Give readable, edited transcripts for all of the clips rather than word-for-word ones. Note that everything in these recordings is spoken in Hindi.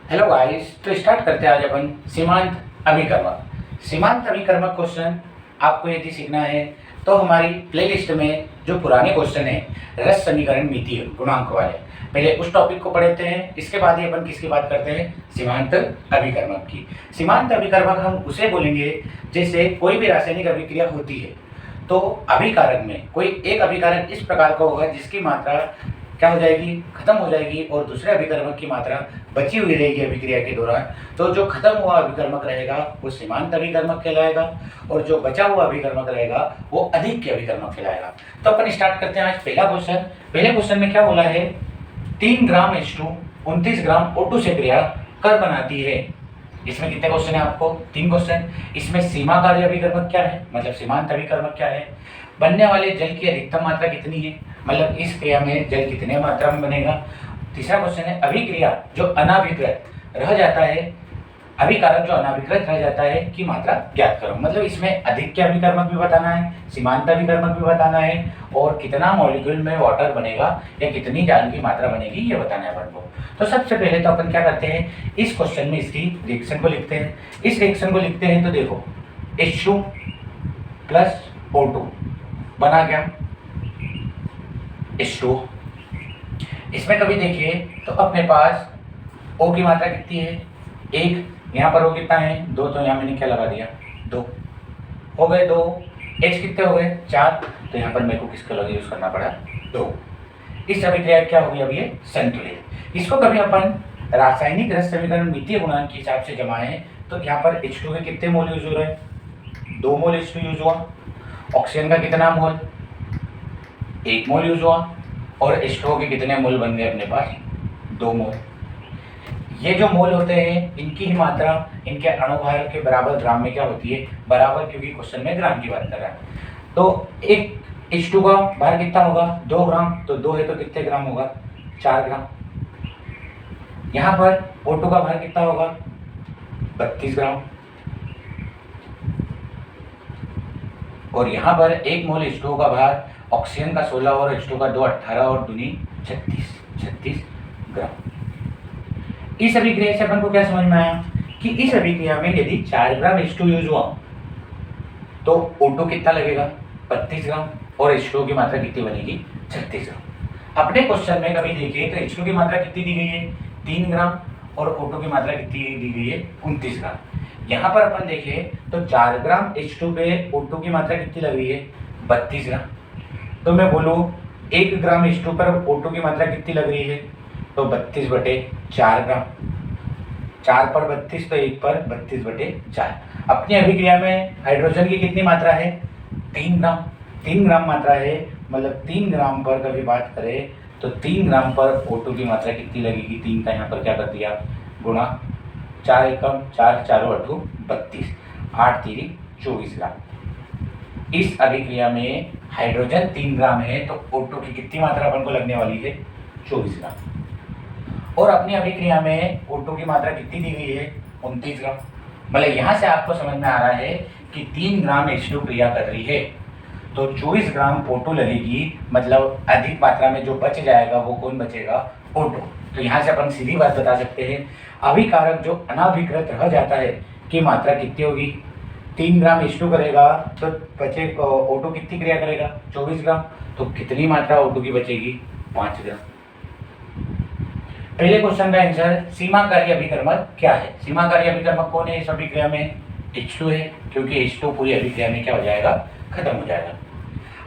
हेलो गाइस, तो स्टार्ट करते हैं आज अपन सीमांत अभिकर्मक। सीमांत अभिकर्मक क्वेश्चन आपको यदि सीखना है तो हमारी प्लेलिस्ट में जो पुराने क्वेश्चन है रस समीकरण मिति गुणांक वाले, पहले उस टॉपिक को पढ़ते हैं। इसके बाद ही अपन किसकी बात करते हैं? सीमांत अभिकर्मक की। सीमांत अभिकर्मक हम उसे बोलेंगे जैसे कोई भी रासायनिक अभिक्रिया होती है तो अभिकारक में कोई एक अभिकारक इस प्रकार का होगा जिसकी मात्रा क्या हो जाएगी? खत्म हो जाएगी, और दूसरे अभिकर्मक की मात्रा बची हुई रहेगी अभिक्रिया के दौरान। तो जो खत्म हुआ अभिकर्मक रहेगा वो सीमांत अभिकर्मक कहलाएगा, और जो बचा हुआ अभिकर्मक रहेगा वो अधिक के अभिकर्मक कहलाएगा। तो अपन स्टार्ट करते हैं आज पहला क्वेश्चन। पहले क्वेश्चन में क्या बोला है? 3 ग्राम H2 29 ग्राम O2 से क्रिया कर बनाती है। इसमें कितने क्वेश्चन है आपको? 3 क्वेश्चन। इसमें सीमा कार्य अभिकर्मक क्या है, मतलब सीमांत अभिकर्मक क्या है? बनने वाले जल की अधिकतम मात्रा कितनी है, मतलब इस क्रिया में जल कितने मात्रा में बनेगा। तीसरा क्वेश्चन है अभिक्रिया जो अनाभिकृत रह जाता है, अभिकारक जो अनाभिकृत रह जाता है की मात्रा ज्ञात करो। मतलब इसमें अधिक के अभिकर्मक भी बताना है, सीमांत अभिकर्मक भी बताना है, और कितना मॉलिक्यूल में वाटर बनेगा या कितनी जल की मात्रा बनेगी ये बताना है अपन को। तो सबसे पहले तो अपन क्या करते हैं, इस क्वेश्चन में इसकी रिएक्शन को लिखते हैं। इस रिएक्शन को लिखते हैं तो देखो H2 प्लस O2 बना क्या? H2। इसमें कभी देखिए तो अपने पास O की मात्रा कितनी है? 1। यहाँ पर O कितना है? 2। तो यहाँ मैंने क्या लगा दिया? 2 हो गए। 2 H कितने हो गए? 4। तो यहाँ पर मेरे को किसका लग यूज करना पड़ा? 2। इस अभिक्रिया क्या होगी? अब ये संतुलित। इसको कभी अपन रासायनिक रस समीकरण मितीय गुणांक के हिसाब से जमाएं तो यहाँ पर H2 के कितने मोल यूज हो रहे हैं? 2 मोल H2 यूज हुआ। ऑक्सीजन का कितना मोल? 1 मोल यूज हुआ। और H2O के कितने मोल बन गए अपने पास? 2 मोल। ये जो मोल होते हैं इनकी ही मात्रा इनके अणुभार के बराबर ग्राम में क्या होती है? बराबर, क्योंकि क्वेश्चन में ग्राम की बात कर रहा है। तो एक H2 का भार कितना होगा? 2 ग्राम। तो 2 है तो कितने ग्राम होगा? 4 ग्राम। यहाँ पर O2 का भार कितना होगा? 32 ग्राम। और यहाँ पर 1 मोल H2O का भार ऑक्सीजन का 16 और H2 का 2 18 और दूनी 36 ग्राम। इस अभिक्रिया से अपन को क्या समझ में आया कि इस अभिक्रिया में यदि 4 ग्राम H2 यूज हुआ तो O2 कितना लगेगा? 32 ग्राम। और H2O की मात्रा कितनी बनेगी? 36 ग्राम। अपने क्वेश्चन में कभी देखिए तो H2 की मात्रा कितनी दी गई है? 3 ग्राम। और O2 की मात्रा कितनी दी गई है? 29 ग्राम। यहाँ पर अपन देखें तो 4 ग्राम H2 पे O2 की मात्रा कितनी लग रही है? 32 ग्राम। तो मैं बोलूँ 1 ग्राम H2 पर O2 की मात्रा कितनी लग रही है? तो 32/4 ग्राम। 4 पर 32 तो 1 पर 32/4। अपनी अभिक्रिया में हाइड्रोजन की कितनी मात्रा है? 3 ग्राम। 3 ग्राम मात्रा है, मतलब 3 ग्राम पर कभी बात करें तो 3 ग्राम पर O2 की मात्रा कितनी लगेगी? 3 का यहाँ पर क्या कर दिया? गुणा 4 एकम 4 4 8 32 8 3 24 ग्राम। इस अभिक्रिया में हाइड्रोजन 3 ग्राम है तो O2 की कितनी मात्रा अपन को लगने वाली है? 24 ग्राम। और अपनी अभिक्रिया में O2 की मात्रा कितनी दी गई है? 29 ग्राम। मतलब यहाँ से आपको समझ में आ रहा है कि 3 ग्राम H2 क्रिया कर रही है तो 24 ग्राम O2 लगेगी। मतलब अधिक मात्रा में जो बच जाएगा वो कौन बचेगा? O2। तो यहाँ से अपन सीधी बात बता सकते हैं अभिकारक जो अनाभिकृत रह जाता है की मात्रा कितनी होगी? 3 ग्राम H2 करेगा तो बचे O2 कितनी क्रिया करेगा? 24 ग्राम। तो कितनी मात्रा O2 की बचेगी? 5 ग्राम। पहले क्वेश्चन का आंसर सीमा कार्य अभिकर्मक क्या है? सीमा कार्य अभिकर्मक कौन है इस अभिक्रिया में? H2 है, क्योंकि H2 पूरी अभिक्रिया में क्या हो जाएगा? खत्म हो जाएगा।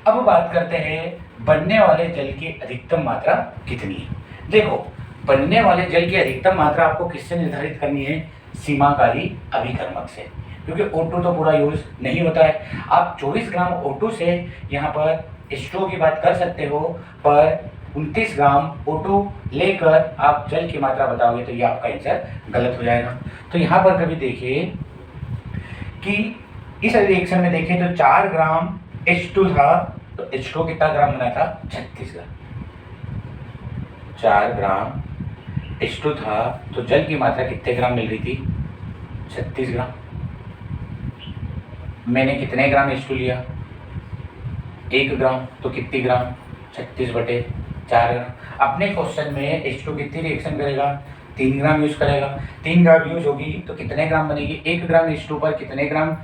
अब बात करते हैं बनने वाले जल की अधिकतम मात्रा कितनी है। देखो बनने वाले जल की अधिकतम मात्रा आपको किससे निर्धारित करनी है? सीमाकारी अभिकर्मक से, क्योंकि O2 तो पूरा यूज नहीं होता है। आप 24 ग्राम O2 से यहाँ पर H2O की बात कर सकते हो, पर 29 ग्राम O2 लेकर आप जल की मात्रा बताओगे तो ये आपका आंसर गलत हो जाएगा। तो यहाँ पर कभी देखिए कि इस रिएक्शन में देखें तो 4 ग्राम H2 था तो H2 कितना ग्राम बना था? 36 ग्राम। 4 ग्राम H2 था तो जल की मात्रा कितने ग्राम मिल रही थी? 36 ग्राम। मैंने कितने ग्राम H2 लिया? 1 ग्राम। तो कितनी ग्राम? 36/4 ग्राम। अपने क्वेश्चन में H2 कितनी रिएक्शन करेगा? 3 ग्राम यूज करेगा। 3 ग्राम यूज होगी तो कितने ग्राम बनेगी, 1 ग्राम H2 पर कितने ग्राम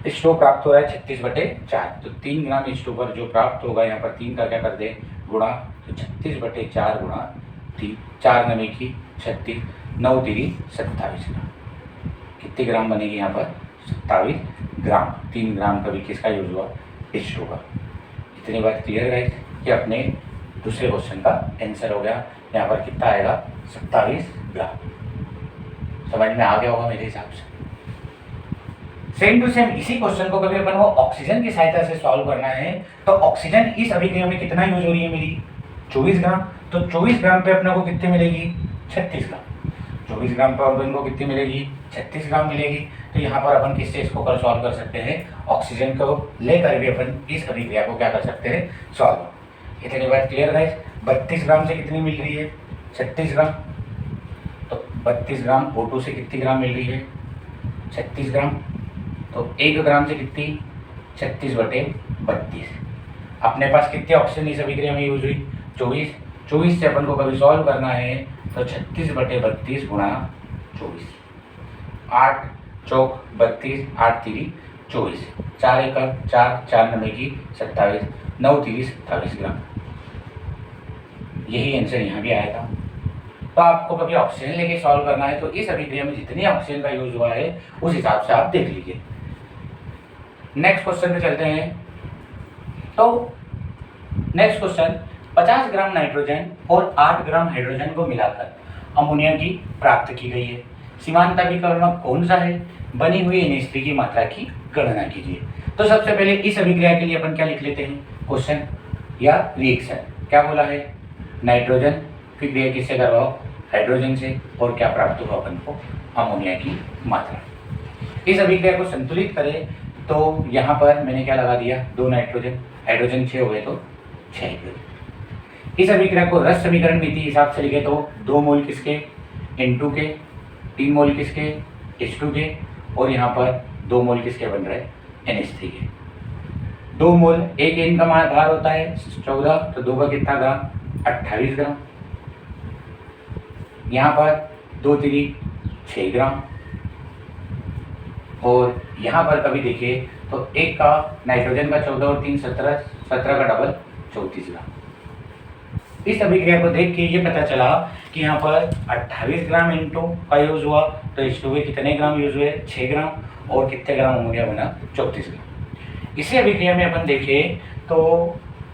H2 प्राप्त हो रहा है, 36/4। तो 3 ग्राम H2 पर जो प्राप्त होगा, यहाँ पर 3 का क्या कर दे गुणा, तो 36/4 गुणा 3, 4 नवे की 36, 9 तिरी 27 ग्राम। कितने ग्राम बनेगी यहाँ पर, 27 ग्राम। 3 ग्राम का भी किसका यूज हुआ, H2 का। इतनी बात क्लियर है कि अपने दूसरे क्वेश्चन का आंसर हो गया। यहाँ पर कितना आएगा, 27 ग्राम। समझ में आ गया होगा मेरे हिसाब से। सेम टू सेम इसी क्वेश्चन को कभी अपन को ऑक्सीजन की सहायता से सॉल्व करना है, तो ऑक्सीजन इस अभिक्रिया में कितना यूज हो रही है मेरी, 24 ग्राम। तो 24 ग्राम पे अपने को कितने मिलेगी, 36 ग्राम। 24 ग्राम पर अपन को कितनी मिलेगी, 36 ग्राम मिलेगी। तो यहाँ पर अपन किससे इसको कर सॉल्व कर सकते हैं, ऑक्सीजन को लेकर भी अपन इस अभिक्रिया को क्या कर सकते हैं, सॉल्व। इतनी बात क्लियर है। 32 ग्राम से कितनी मिल रही है, 36 ग्राम। तो 32 ग्राम O2 से कितनी ग्राम मिल रही है, 36 ग्राम। तो 1 ग्राम से कितनी, 36/32। अपने पास कितने ऑक्सीजन इस अभिक्रिया में यूज हुई, 24। 24 से अपन को कभी सॉल्व करना है तो 36/32 गुणा 24, 8 चौक 32, 8 तिरी 24, 4 एकड़ 4, 4 नवे की 27, 9 तिरी 27 ग्राम। यही आंसर यहाँ भी आया था। तो आपको कभी ऑक्सीजन लेके सॉल्व करना है तो इस अभिक्रिया में जितनी ऑक्सीजन का यूज हुआ है उस हिसाब से आप देख लीजिए। नेक्स्ट क्वेश्चन पे चलते हैं। तो नेक्स्ट क्वेश्चन, 50 ग्राम नाइट्रोजन और 8 ग्राम हाइड्रोजन को मिलाकर अमोनिया की प्राप्त की गई है। सीमांत अभिकर्मक कौन सा है, बनी हुई NH3 की मात्रा की गणना कीजिए। तो सबसे पहले इस अभिक्रिया के लिए अपन क्या लिख लेते हैं, क्वेश्चन या रिएक्शन। क्या बोला है, नाइट्रोजन की क्रिया किससे करवाओ, हाइड्रोजन से, और क्या प्राप्त हुआ अपन को, अमोनिया की मात्रा। इस अभिक्रिया को संतुलित करें तो यहाँ पर मैंने क्या लगा दिया, 2 नाइट्रोजन, हाइड्रोजन 6 हो गए तो 6 हुए। इस अभिक्रिया को रस समीकरण नीति हिसाब से लिखे तो 2 मोल किसके, N2 के, 3 मोल किसके, H2 के, और यहाँ पर 2 मोल किसके बन रहे, NH3 के। 2 मोल, एक N का भार होता है 14, तो 2 का कितना ग्राम, 28 ग्राम। यहाँ पर 2 तिरी 6 ग्राम, और यहाँ पर कभी देखिए तो 1 का नाइट्रोजन का 14 और 3 17, 17 का डबल 34 ग्राम। इस अभिक्रिया को देख के ये पता चला कि यहाँ पर 28 ग्राम N2 का यूज हुआ, तो H2 के कितने ग्राम यूज हुए, 6 ग्राम, और कितने ग्राम अमोनिया बना, 34 ग्राम। इसी अभिक्रिया में अपन देखें तो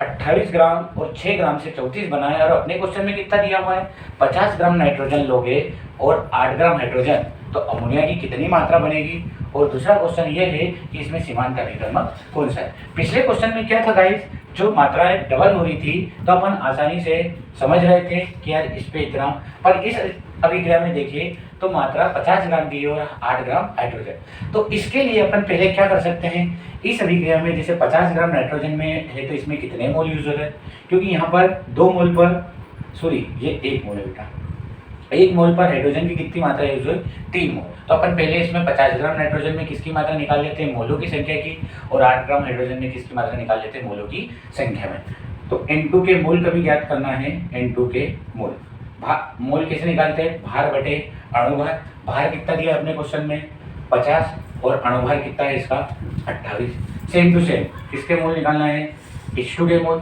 28 ग्राम और 6 ग्राम से 34 बना है, और अपने क्वेश्चन में कितना दिया हुआ है, 50 ग्राम नाइट्रोजन लोगे और 8 ग्राम हाइड्रोजन, तो अमोनिया की कितनी मात्रा बनेगी। और दूसरा क्वेश्चन ये है कि इसमें सीमांत अभिकर्मक कौन सा है। पिछले क्वेश्चन में क्या था गाइस, जो मात्राएं डबल हो रही थी तो अपन आसानी से समझ रहे थे कि यार इस पे इतना, पर इस अभिक्रिया में देखिए तो मात्रा 50 ग्राम की और 8 ग्राम हाइड्रोजन। तो इसके लिए अपन पहले क्या कर सकते हैं, इस अभिक्रिया में जैसे 50 ग्राम नाइट्रोजन में है तो इसमें कितने मोल यूज हो रहे हैं, क्योंकि यहाँ पर 2 मोल पर, सॉरी ये 1 मोल है बेटा, 1 मोल पर हाइड्रोजन की कितनी मात्रा यूज हुई, 3 मोल। तो अपन पहले इसमें 50 ग्राम नाइट्रोजन में किसकी मात्रा निकाल लेते हैं, मोलों की संख्या की, और 8 ग्राम हाइड्रोजन में किसकी मात्रा निकाल लेते हैं, मोलों की संख्या में। तो N2 के मोल कभी ज्ञात करना है, N2 के मोल, मोल कैसे निकालते हैं, भार बटे अणुभार। भार कितना दिया अपने क्वेश्चन में, 50, और अणुभार कितना है इसका, 28। सेम टू सेम किसके मोल निकालना है, H2 के मोल।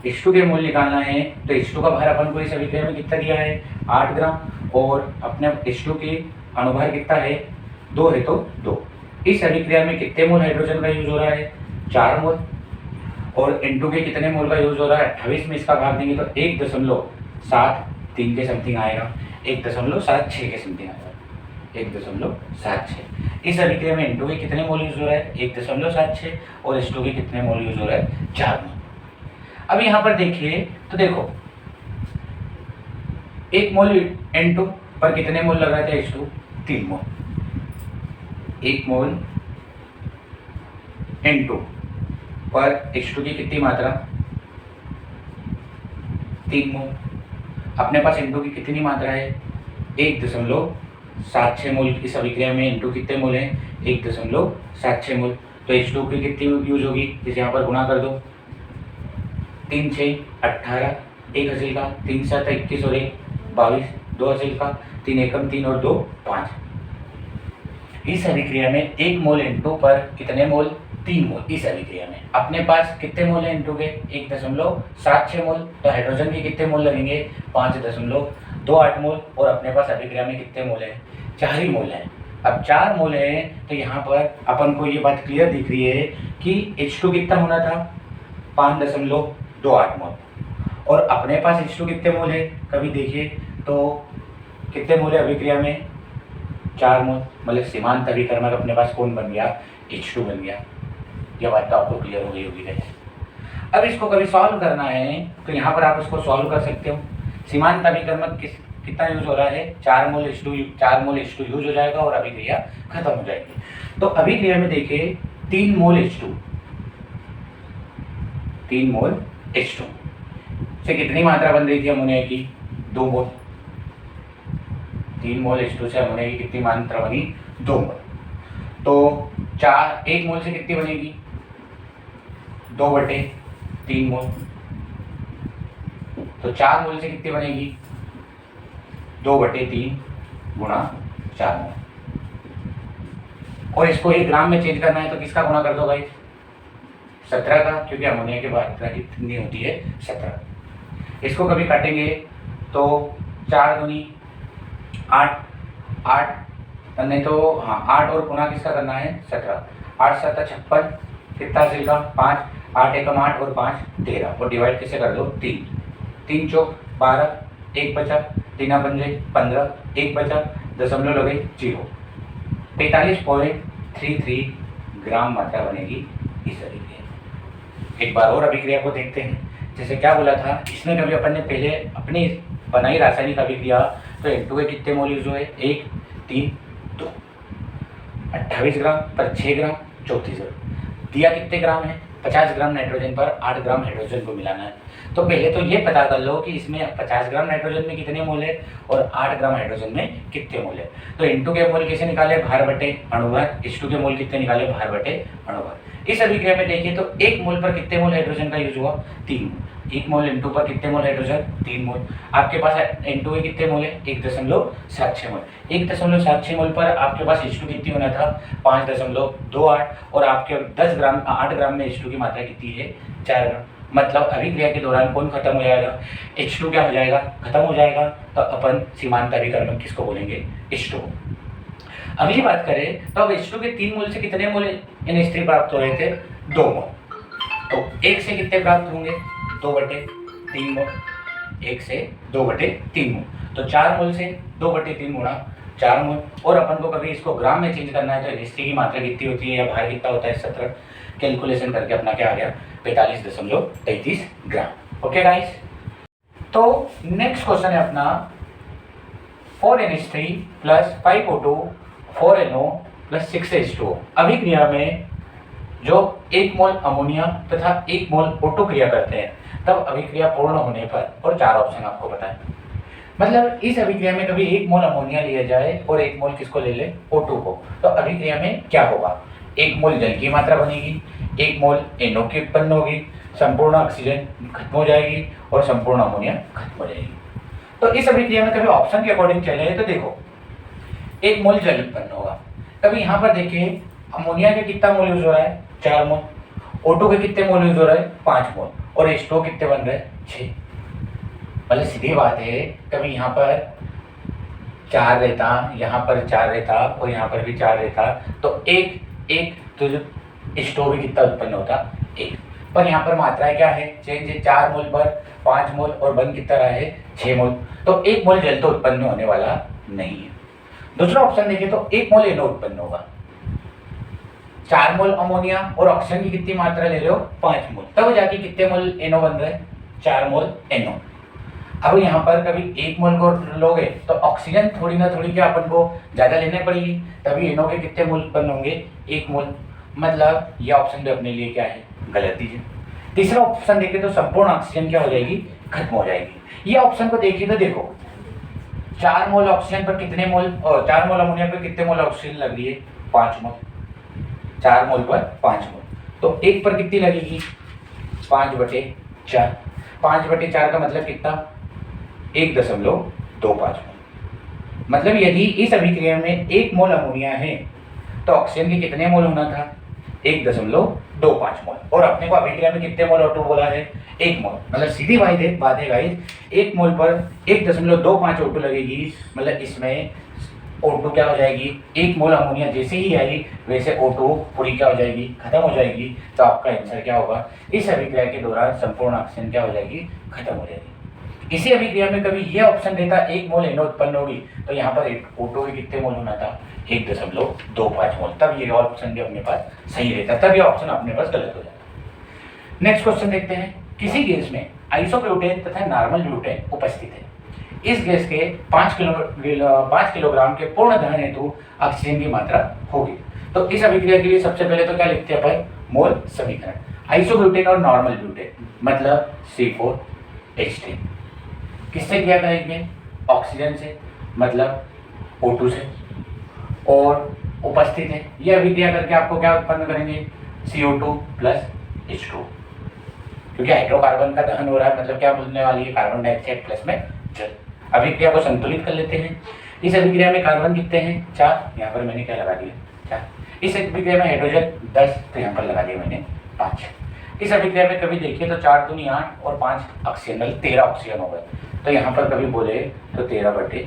H2 के मोल निकालना है तो H2 का भार अपन को इस अभिक्रिया में कितना दिया है, 8 ग्राम, और अपने H2 की अणुभार कितना है, 2 है तो 2। इस अभिक्रिया में कितने मोल हाइड्रोजन का यूज हो रहा है, 4 मोल, और N2 के कितने मोल का यूज हो रहा है, 28 में इसका भाग देंगे तो 1.73 के समथिंग आएगा, 1.76 के समथिंग आएगा, 1.76। इस अभिक्रिया में N2 के कितने मोल यूज हो रहा है, 1.76, और H2 के कितने मोल यूज हो रहा है, 4 मोल। अब यहाँ पर देखिए तो देखो 1 मोल N2 पर कितने मोल लग रहे थे, H2 3 मोल। 1 मोल N2 पर H2 की कितनी मात्रा, 3 मोल। अपने पास N2 की कितनी मात्रा है, 1.76 मोल। इस अभिक्रिया में N2 कितने मोल हैं, 1.76 मोल। तो H2 की कितनी यूज होगी, इसे यहाँ पर गुणा कर दो, 3 6 18, 1 हासिल का, 3 7 21 और 1 22, 2 असील का, 3 एकम 3 और 2 5। इस अभिक्रिया में 1 मोल N2 पर कितने मोल? 3 मोल। इस अभिक्रिया में अपने पास कितने मोल है N2 के? 1.76 मोल। तो हाइड्रोजन के कितने मोल लगेंगे? 5.28 मोल। और अपने पास अभिक्रिया में कितने मोल है? 4 ही मोल है। अब 4 मोल है तो यहाँ पर अपन को ये बात क्लियर दिख रही है कि H2 कितना होना था? 5.28 मोल। और अपने पास H2 कितने मोल है? कभी देखिए तो कितने मोल है अभिक्रिया में? 4 मोल। मतलब सीमांत अभिकर्मक अपने पास कौन बन गया? H2 बन गया। यह बात तो आपको क्लियर हो गई होगी गाइस। अब इसको कभी सॉल्व करना है तो यहाँ पर आप इसको सॉल्व कर सकते हो। सीमांत अभिकर्मक कितना यूज हो रहा है? 4 मोल H2 यूज हो जाएगा और अभिक्रिया खत्म हो जाएगी। तो अभिक्रिया में देखिए 3 मोल H2 से कितनी मात्रा बन रही थी अमोनिया की? 2 मोल। 3 मोल H2 से अमोनिया की कितनी मात्रा बनी? 2 मोल। तो 1 मोल से कितनी बनेगी? 2/3 मोल। तो 4 मोल से कितनी बनेगी? 2/3 गुणा 4 मोल। और इसको 1 ग्राम में चेंज करना है तो किसका गुणा कर दो भाई? 17 का, क्योंकि अमोनिया की मात्रा कितनी होती है? 17। इसको कभी काटेंगे तो 4 दूनी 8 नहीं तो हाँ 8 और गुणा किसका करना है? 17। 8 7 56 कितना हासिल का? 5। 8 एकम 8 और 5 13। और डिवाइड किसे कर दो? 3। 3 चौक 12, 1 बचा, 3 पंजे 15, 1 बचा, दशमलव लगे 0। 45.33 ग्राम मात्रा बनेगी इस अभिक्रिया। एक बार और अभिक्रिया को देखते हैं। जैसे क्या बोला था, इसमें कभी अपन ने पहले अपनी बनाई रासायनिक अभिक्रिया तो N2 के कितने मोल यूज हुए? 1 3 2। 28 ग्राम पर 6 ग्राम 34 ग्राम। दिया कितने ग्राम है? 50 ग्राम नाइट्रोजन पर 8 ग्राम हाइड्रोजन को मिलाना है। तो पहले तो ये पता कर लो कि इसमें 50 ग्राम नाइट्रोजन में कितने मोल है और 8 ग्राम हाइड्रोजन में कितने मोल है। तो N2 के मोल कैसे निकाले? भार बटे अणुभार। H2 के मोल कितने निकाले? भार बटे अणुभार। इस अभिक्रिया में देखिए तो 1 मोल पर कितने मोल हाइड्रोजन का यूज हुआ? 3 मोल। 1 मोल N2 पर कितने मोल हाइड्रोजन? 3 मोल। आपके पास N2 के कितने मोल है? 1.76 मोल। 1.76 मोल पर आपके पास H2 कितनी होना था? 5.28। और आपके 8 ग्राम में H2 की मात्रा कितनी है? 4 ग्राम। मतलब अभिक्रिया के दौरान कौन खत्म हो जाएगा? H2 क्या हो जाएगा? खत्म हो जाएगा। तो अपन सीमांत अभिकर्मक किसको बोलेंगे? H2। अगली बात करें तो अब H2 के 3 मोल से कितने मोल NH3 प्राप्त हो रहे थे? 2 मोल। तो 1 से कितने प्राप्त होंगे? 2/3 मोल। 1 से 2/3 मोल। तो 4 मोल से 2/3 गुणा 4 मोल। और अपन को कभी इसको ग्राम में चेंज करना है तो NH3 की मात्रा कितनी होती है या भार कितना होता है? 17। कैलकुलेशन करके अपना क्या आ गया? 45.33 ग्राम। Okay guys. तो नेक्स्ट क्वेश्चन है अपना 4NH3 + 5O2 4NO + 6H2O अभिक्रिया में जो 1 मोल अमोनिया तथा 1 मोल O2 क्रिया करते हैं तब अभिक्रिया पूर्ण होने पर, और 4 ऑप्शन आपको बताएं। मतलब इस अभिक्रिया में कभी 1 मोल अमोनिया लिया जाए और 1 मोल किसको ले ले? O2 को, तो अभिक्रिया में क्या होगा? 1 मोल जल की मात्रा बनेगी, 1 मोल NO की उत्पन्न होगी, संपूर्ण ऑक्सीजन खत्म हो जाएगी और संपूर्ण अमोनिया खत्म हो जाएगी। तो इस अभिक्रिया में कभी ऑप्शन के अकॉर्डिंग चले तो देखो 1 मोल जल उत्पन्न होगा। कभी यहाँ पर देखिए अमोनिया के कितना मोल यूज हो रहा है? 4 मोल। O2 के कितने मोल यूज हो रहा है? 5 मोल। और H2O कितने बन रहे हैं? 6। मतलब सीधी बात है, कभी यहाँ पर 4 रहता, यहाँ पर 4 रहता और यहाँ पर भी 4 रहता तो एक तो जो H2O भी कितना उत्पन्न होता? 1। पर यहाँ पर मात्राएं क्या है? चेंज है। 4 मोल पर 5 मोल और बन कितना रहा है? 6 मोल। तो 1 मोल जल तो उत्पन्न होने वाला नहीं है। दूसरा ऑप्शन देखिए तो 1 मोल NO उत्पन्न होगा। 4 मोल अमोनिया और ऑक्सीजन की कितनी मात्रा ले रहे हो? 5 मोल। तब जाके कितने मोल NO बन रहे हैं? 4 मोल NO। अब यहाँ पर कभी 1 मोल को लोगे तो ऑक्सीजन थोड़ी ना थोड़ी क्या अपन को ज़्यादा लेने पड़ेगी, तभी NO के कितने मोल उत्पन्न होंगे? 1 मोल। मतलब ये ऑप्शन भी अपने लिए क्या है? गलत ही है। तीसरा ऑप्शन देखिए तो संपूर्ण ऑक्सीजन क्या हो जाएगी? खत्म हो जाएगी। ये ऑप्शन को देखिए तो देखो 4 मोल ऑक्सीजन पर कितने मोल और 4 मोल अमोनिया पर कितने मोल ऑक्सीजन लग रही है? 5 मोल। 4 मोल पर 5 मोल तो 1 पर कितनी लगेगी? 5/4। 5/4 का मतलब कितना? 1.25 मोल। मतलब यदि इस अभिक्रिया में 1 मोल अमोनिया है तो ऑक्सीजन के कितने मोल होना था? 1.25 मोल। और अपने को अभिक्रिया में कितने मोल O2 बोला है? 1 मोल। मतलब सीधी बात है गाइस, 1 मोल पर 1.25 O2 लगेगी। मतलब इसमें O2 क्या हो जाएगी? 1 मोल अमोनिया जैसे ही आई वैसे O2 पूरी क्या हो जाएगी? खत्म हो जाएगी। तो आपका आंसर क्या होगा? इस अभिक्रिया के दौरान संपूर्ण ऑक्सीजन क्या हो जाएगी? खत्म हो जाएगी। इसी अभिक्रिया में कभी यह ऑप्शन देता 1 मोल NO उत्पन्न होगी तो यहाँ पर O2 के कितने मोल होना था? 1.25 मोल। तब ये ऑप्शन भी अपने पास सही रहता, तब ये ऑप्शन अपने पास गलत हो जाता। नेक्स्ट क्वेश्चन देखते हैं। किसी गैस में आइसोब्यूटेन तथा नॉर्मल ब्यूटेन उपस्थित है। इस गैस के 5 किलोग्राम के पूर्ण दहन हेतु ऑक्सीजन की मात्रा होगी। तो इस अभिक्रिया के लिए सबसे पहले तो क्या लिखते हैं अपन? मोल समीकरण। आइसोब्यूटेन और नॉर्मल ब्यूटेन मतलब C4H10 किससे क्रिया करेंगे? ऑक्सीजन से, मतलब O2 से, और उपस्थित है। यह अभिक्रिया करके आपको क्या उत्पन्न करेंगे? CO2 plus H2। क्योंकि हाइड्रोकार्बन का दहन हो रहा है, मतलब क्या बोलने वाली है? कार्बन डाइऑक्साइड प्लस में जल। अभिक्रिया को संतुलित कर लेते हैं। इस अभिक्रिया में कार्बन कितने हैं? 4। यहाँ पर मैंने क्या लगा दिया? 4। इस अभिक्रिया में हाइड्रोजन 10, तो यहाँ पर लगा दिया मैंने 5। इस अभिक्रिया में कभी देखिए तो 4 दूनी 8 और 5 ऑक्सीजन, 13 ऑक्सीजन हो गए। तो यहाँ पर कभी बोले तो 13/2,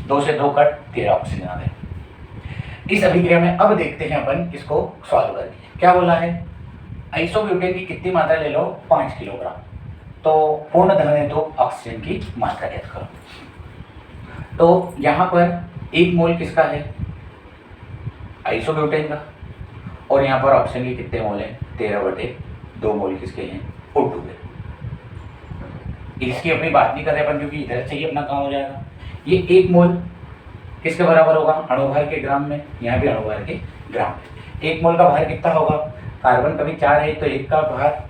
2 से 2 कट 13 ऑक्सीजन आ गए। इस अभिक्रिया में अब देखते हैं अपन इसको सॉल्व करके। क्या बोला है? आइसोब्यूटेन की कितनी मात्रा ले लो? 5 किलोग्राम। तो पूर्ण दहन है तो ऑक्सीजन की मात्रा ज्ञात करो। तो यहाँ पर 1 मोल किसका है? आइसोब्यूटेन का। और यहाँ पर ऑक्सीजन के कितने मोल हैं? 13/2 मोल किसके हैं? O2 के। इसकी अपनी बात नहीं कर रहे अपन क्योंकि इधर से ही अपना काम हो जाएगा। ये 1 मोल किसके बराबर होगा? अणुभार के ग्राम में। यहाँ भी अणुभार के ग्राम में। 1 मोल का भार कितना होगा? कार्बन कभी 4 है तो 1 का भार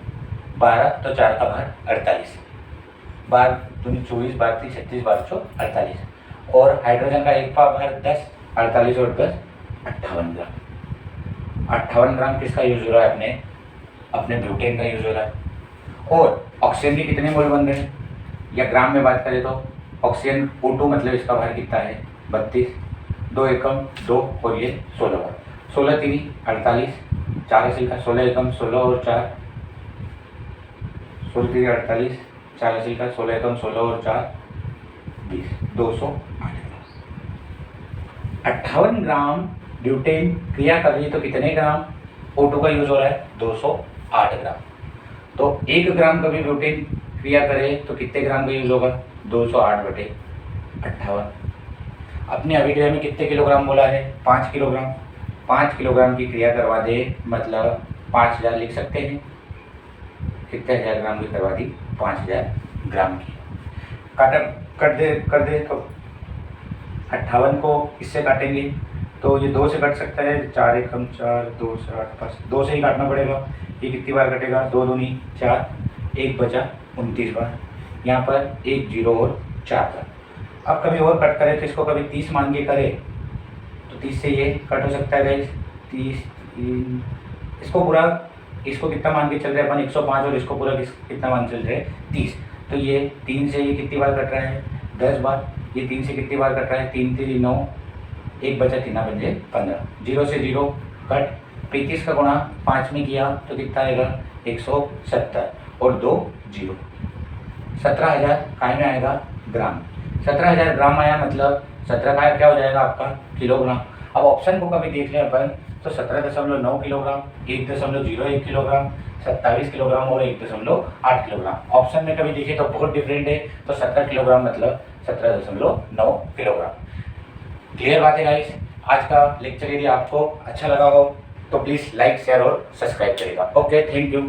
12, तो 4 का भार 48। 12 दूनी 24, 12 3 36, 12 4 48। और हाइड्रोजन का 1 का भार 10, 48 और 10 58 ग्राम। 58 ग्राम किसका यूज हो रहा है? अपने ब्यूटेन का यूज हो रहा है। और ऑक्सीजन के कितने मोल बन रहे हैं? या ग्राम में बात करें तो ऑक्सीजन O2 मतलब इसका भार कितना है? 32, 2 एकम 2 और ये 16 बार। 16 3 48, 4 असिल का 16 एकम 16 और 4, 16 3 48, 4 असिल का 16 एकम 16 और 4 20, 208 ग्राम। 58 ग्राम ब्यूटेन क्रिया कर रही है तो कितने ग्राम O2 का यूज हो रहा है? 208 ग्राम। तो 1 ग्राम का भी ब्यूटेन क्रिया करे तो कितने ग्राम का यूज होगा? 208/58। अपने अभिक्रिया में कितने किलोग्राम बोला है? 5 किलोग्राम। 5 किलोग्राम की क्रिया करवा दे मतलब 5000 लिख सकते हैं। कितने हजार ग्राम की करवा दी? 5000 ग्राम की। कर दे तो 58 को इससे काटेंगे तो ये 2 से कट सकता है। 4 एकम 4, 2 से 8 5, 2 से ही काटना पड़ेगा। ये कितनी बार कटेगा? 2 दूनी 4, 1 बचा 29 बार। यहाँ पर 1 0 और 4 बार। अब कभी और कट करें तो इसको कभी 30 मान के करें तो 30 से ये कट हो सकता है गाइस। 30 इसको पूरा, इसको कितना मान के चल रहे हैं अपन? 105 और इसको पूरा कितना मान चल रहे हैं? 30। तो ये 3 से ये कितनी बार कट रहा है? 10 बार। ये 3 से कितनी बार कट रहा है? 3 3 9, 1 बचा 3 पंजे 15। 0 से 0 कट। 35 का गुणा 5 में किया तो कितना आएगा? 170 और 2 0। 17,000 काय में आएगा? ग्राम। 17,000 ग्राम आया मतलब 17 का क्या हो जाएगा आपका? किलोग्राम। अब ऑप्शन को कभी देख लें अपन तो 17.9 किलोग्राम, 1.01 किलोग्राम, 27 किलोग्राम और 1.8 किलोग्राम। ऑप्शन में कभी देखें तो बहुत डिफरेंट है। तो 17 किलोग्राम मतलब 17.9 किलोग्राम। क्लियर बात है गाइस? आज का लेक्चर यदि आपको अच्छा लगा हो तो प्लीज़ लाइक शेयर और सब्सक्राइब करेगा। Okay, thank you.